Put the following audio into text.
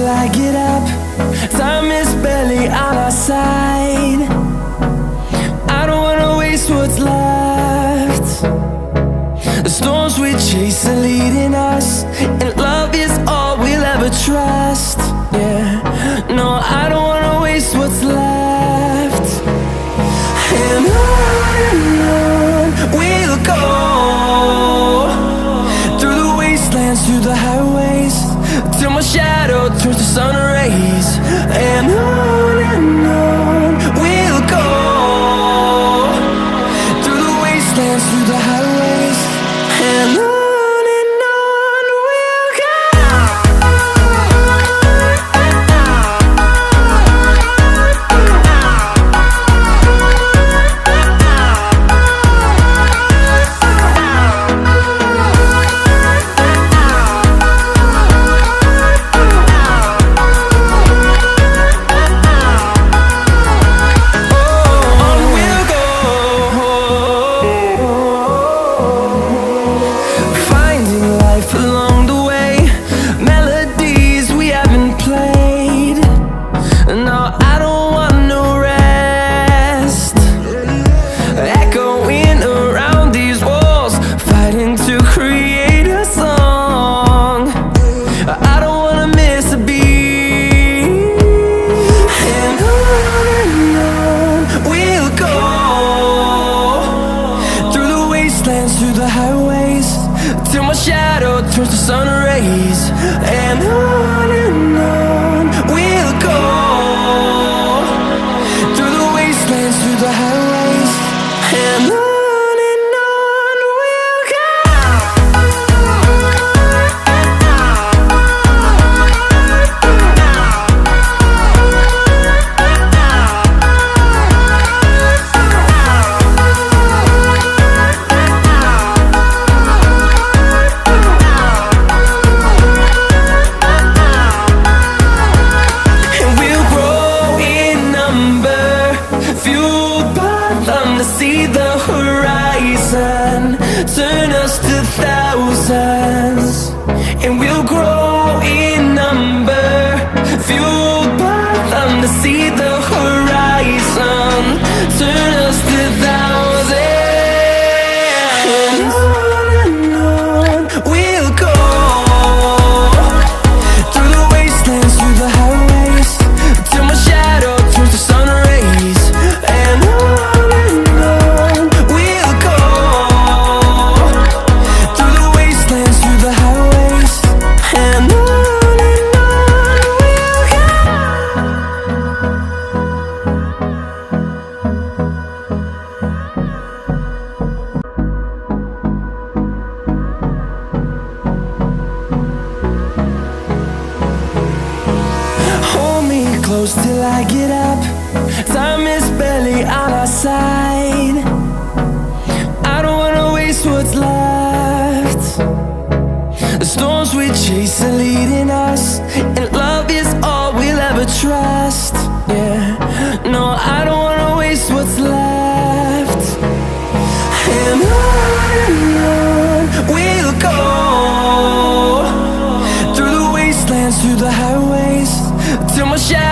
till I get up. Time is barely on our side. I don't wanna waste what's left. The storms we chase are leading us, and love is all we'll ever trust. Yeah, no, I don't wanna waste what's left. And on we'll go, through the wastelands, through the highways, till my shadow turns to sun rays. And on we'll go, through the wastelands, through the highways, and on we'll go. Through the highways, till my shadow turns to sun rays. And on we'll go, through the wastelands, through the highways, and on we'll go. See the horizon, turn us to thousands, and we'll grow in number, fueled by them to see the horizon, turn us to thousands. And on we'll go, through the wastelands, through the highways, till my shadow turns to sun rays. And close till I get up. Time is barely on our side. I don't wanna waste what's left. The storms we chase are leading us, and love is all we'll ever trust. Yeah, no, I don't wanna waste what's left. And on we'll go, through the wastelands, through the highways, till my shadow